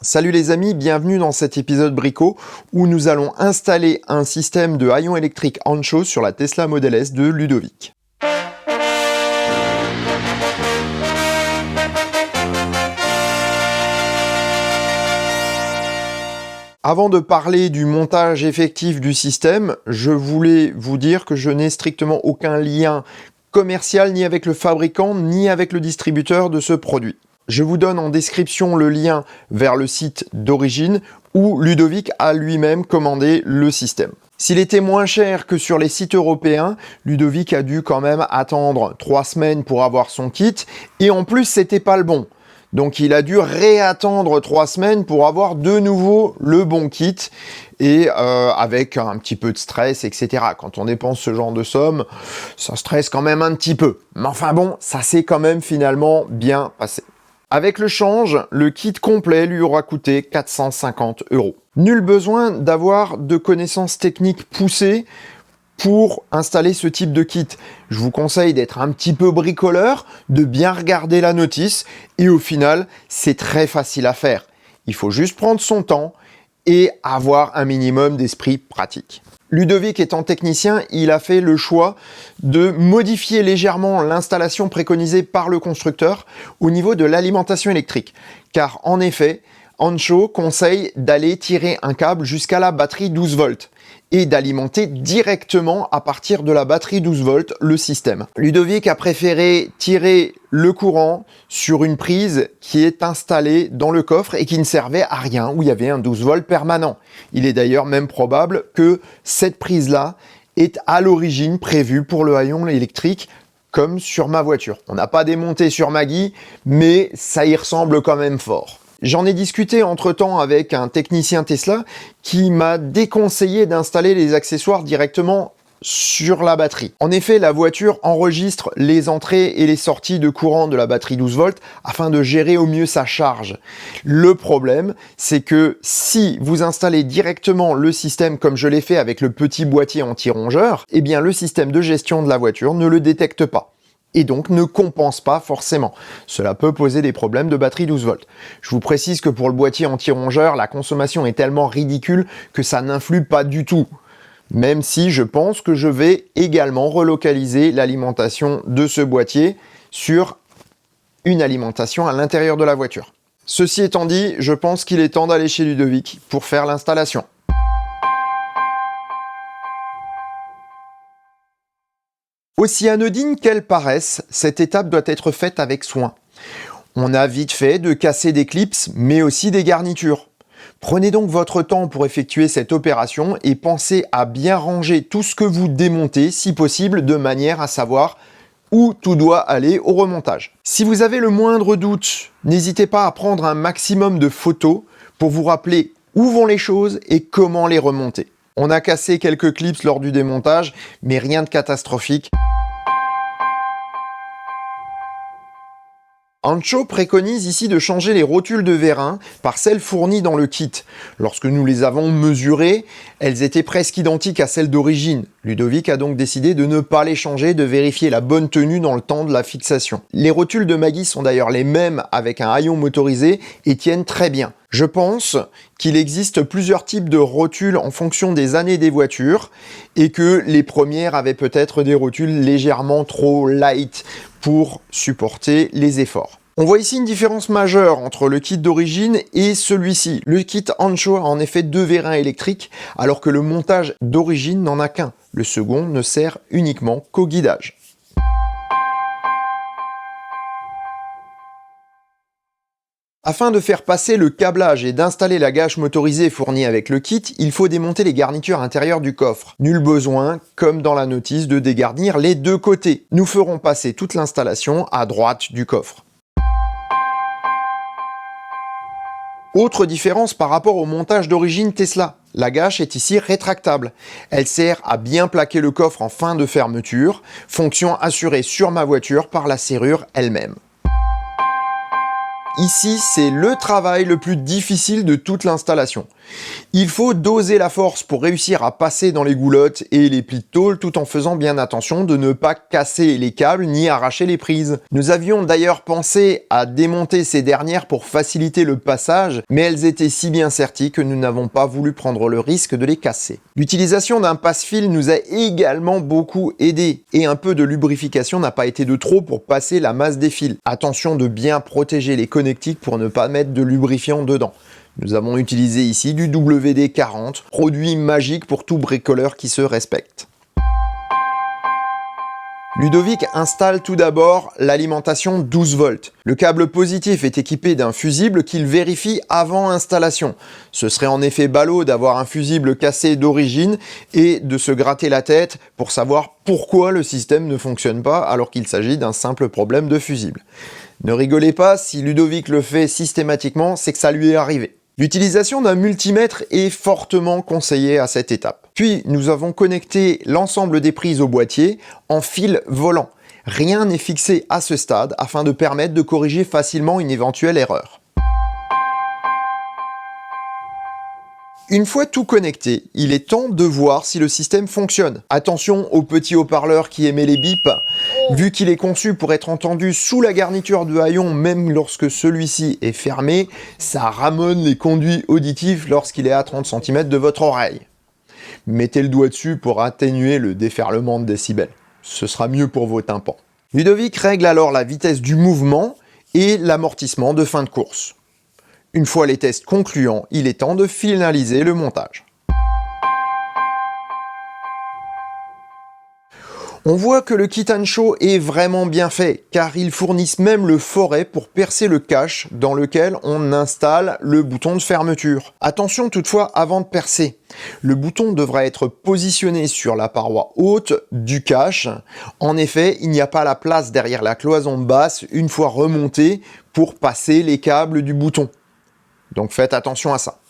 Salut les amis, bienvenue dans cet épisode Brico où nous allons installer un système de haillons électriques Ancho sur la Tesla Model S de Ludovic. Avant de parler du montage effectif du système, je voulais vous dire que je n'ai strictement aucun lien commercial ni avec le fabricant ni avec le distributeur de ce produit. Je vous donne en description le lien vers le site d'origine où Ludovic a lui-même commandé le système. S'il était moins cher que sur les sites européens, Ludovic a dû quand même attendre 3 semaines pour avoir son kit et en plus c'était pas le bon. Donc il a dû réattendre 3 semaines pour avoir de nouveau le bon kit et avec un petit peu de stress, etc. Quand on dépense ce genre de somme, ça stresse quand même un petit peu. Mais enfin bon, ça s'est quand même finalement bien passé. Avec le change, le kit complet lui aura coûté 450 €. Nul besoin d'avoir de connaissances techniques poussées pour installer ce type de kit. Je vous conseille d'être un petit peu bricoleur, de bien regarder la notice et au final, c'est très facile à faire. Il faut juste prendre son temps et avoir un minimum d'esprit pratique. Ludovic étant technicien, il a fait le choix de modifier légèrement l'installation préconisée par le constructeur au niveau de l'alimentation électrique. Car en effet, Ancho conseille d'aller tirer un câble jusqu'à la batterie 12 volts et d'alimenter directement à partir de la batterie 12 volts le système. Ludovic a préféré tirer le courant sur une prise qui est installée dans le coffre et qui ne servait à rien, où il y avait un 12 volts permanent. Il est d'ailleurs même probable que cette prise-là est à l'origine prévue pour le haillon électrique comme sur ma voiture. On n'a pas démonté sur Maggie, mais ça y ressemble quand même fort. J'en ai discuté entre-temps avec un technicien Tesla qui m'a déconseillé d'installer les accessoires directement sur la batterie. En effet, la voiture enregistre les entrées et les sorties de courant de la batterie 12 volts afin de gérer au mieux sa charge. Le problème, c'est que si vous installez directement le système comme je l'ai fait avec le petit boîtier anti-rongeur, eh bien le système de gestion de la voiture ne le détecte pas et donc ne compense pas forcément. Cela peut poser des problèmes de batterie 12 volts. Je vous précise que pour le boîtier anti-rongeur, la consommation est tellement ridicule que ça n'influe pas du tout. Même si je pense que je vais également relocaliser l'alimentation de ce boîtier sur une alimentation à l'intérieur de la voiture. Ceci étant dit, je pense qu'il est temps d'aller chez Ludovic pour faire l'installation. Aussi anodine qu'elle paraisse, cette étape doit être faite avec soin. On a vite fait de casser des clips, mais aussi des garnitures. Prenez donc votre temps pour effectuer cette opération et pensez à bien ranger tout ce que vous démontez, si possible, de manière à savoir où tout doit aller au remontage. Si vous avez le moindre doute, n'hésitez pas à prendre un maximum de photos pour vous rappeler où vont les choses et comment les remonter. On a cassé quelques clips lors du démontage, mais rien de catastrophique. Ancho préconise ici de changer les rotules de vérin par celles fournies dans le kit. Lorsque nous les avons mesurées, elles étaient presque identiques à celles d'origine. Ludovic a donc décidé de ne pas les changer, de vérifier la bonne tenue dans le temps de la fixation. Les rotules de Maggie sont d'ailleurs les mêmes avec un haillon motorisé et tiennent très bien. Je pense qu'il existe plusieurs types de rotules en fonction des années des voitures et que les premières avaient peut-être des rotules légèrement trop light pour supporter les efforts. On voit ici une différence majeure entre le kit d'origine et celui-ci. Le kit Ancho a en effet 2 vérins électriques alors que le montage d'origine n'en a qu'un. Le second ne sert uniquement qu'au guidage. Afin de faire passer le câblage et d'installer la gâche motorisée fournie avec le kit, il faut démonter les garnitures intérieures du coffre. Nul besoin, comme dans la notice, de dégarnir les 2 côtés. Nous ferons passer toute l'installation à droite du coffre. Autre différence par rapport au montage d'origine Tesla. La gâche est ici rétractable. Elle sert à bien plaquer le coffre en fin de fermeture, fonction assurée sur ma voiture par la serrure elle-même. Ici, c'est le travail le plus difficile de toute l'installation. Il faut doser la force pour réussir à passer dans les goulottes et les plis de tôle tout en faisant bien attention de ne pas casser les câbles ni arracher les prises. Nous avions d'ailleurs pensé à démonter ces dernières pour faciliter le passage, mais elles étaient si bien serties que nous n'avons pas voulu prendre le risque de les casser. L'utilisation d'un passe-fil nous a également beaucoup aidé et un peu de lubrification n'a pas été de trop pour passer la masse des fils. Attention de bien protéger les connectiques pour ne pas mettre de lubrifiant dedans. Nous avons utilisé ici du WD-40, produit magique pour tout bricoleur qui se respecte. Ludovic installe tout d'abord l'alimentation 12 volts. Le câble positif est équipé d'un fusible qu'il vérifie avant installation. Ce serait en effet ballot d'avoir un fusible cassé d'origine et de se gratter la tête pour savoir pourquoi le système ne fonctionne pas alors qu'il s'agit d'un simple problème de fusible. Ne rigolez pas, si Ludovic le fait systématiquement, c'est que ça lui est arrivé. L'utilisation d'un multimètre est fortement conseillée à cette étape. Puis, nous avons connecté l'ensemble des prises au boîtier en fil volant. Rien n'est fixé à ce stade afin de permettre de corriger facilement une éventuelle erreur. Une fois tout connecté, il est temps de voir si le système fonctionne. Attention au petit haut-parleur qui émet les bips. Vu qu'il est conçu pour être entendu sous la garniture du haillon, même lorsque celui-ci est fermé, ça ramonne les conduits auditifs lorsqu'il est à 30 cm de votre oreille. Mettez le doigt dessus pour atténuer le déferlement de décibels. Ce sera mieux pour vos tympans. Ludovic règle alors la vitesse du mouvement et l'amortissement de fin de course. Une fois les tests concluants, il est temps de finaliser le montage. On voit que le kit Ansho est vraiment bien fait, car ils fournissent même le foret pour percer le cache dans lequel on installe le bouton de fermeture. Attention toutefois avant de percer, le bouton devra être positionné sur la paroi haute du cache. En effet, il n'y a pas la place derrière la cloison basse une fois remonté pour passer les câbles du bouton. Donc faites attention à ça.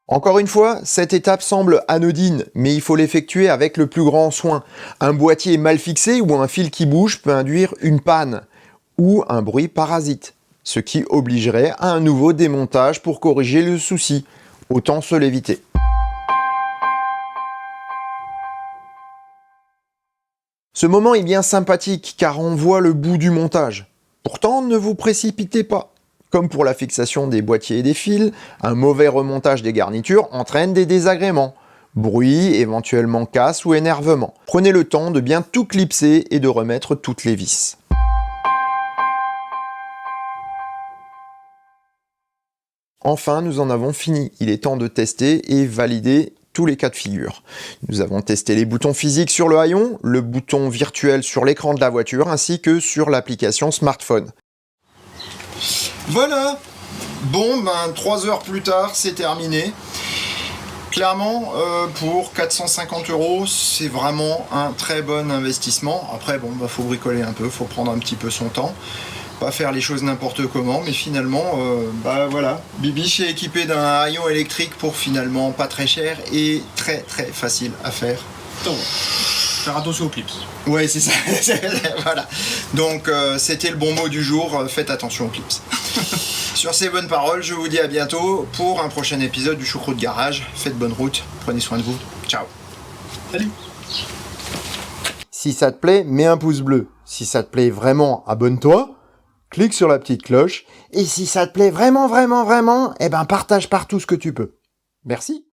Encore une fois, cette étape semble anodine, mais il faut l'effectuer avec le plus grand soin. Un boîtier mal fixé ou un fil qui bouge peut induire une panne ou un bruit parasite, ce qui obligerait à un nouveau démontage pour corriger le souci. Autant se l'éviter. Ce moment est bien sympathique car on voit le bout du montage. Pourtant, ne vous précipitez pas. Comme pour la fixation des boîtiers et des fils, un mauvais remontage des garnitures entraîne des désagréments. Bruit, éventuellement casse ou énervement. Prenez le temps de bien tout clipser et de remettre toutes les vis. Enfin, nous en avons fini. Il est temps de tester et valider tous les cas de figure. Nous avons testé les boutons physiques sur le haillon, le bouton virtuel sur l'écran de la voiture ainsi que sur l'application smartphone. Voilà, bon, 3 heures plus tard, c'est terminé. Clairement, pour 450 €, c'est vraiment un très bon investissement. Après, bon, faut bricoler un peu, faut prendre un petit peu son temps. Pas faire les choses n'importe comment, mais finalement, voilà. Bibiche est équipé d'un haillon électrique pour finalement pas très cher et très très facile à faire. Donc, faire attention aux clips. Ouais, c'est ça. Voilà. Donc, c'était le bon mot du jour. Faites attention aux clips. Sur ces bonnes paroles, je vous dis à bientôt pour un prochain épisode du Choucroute Garage. Faites bonne route, prenez soin de vous. Ciao. Salut. Si ça te plaît, mets un pouce bleu. Si ça te plaît vraiment, abonne-toi. Clique sur la petite cloche. Et si ça te plaît vraiment, eh ben partage partout ce que tu peux. Merci.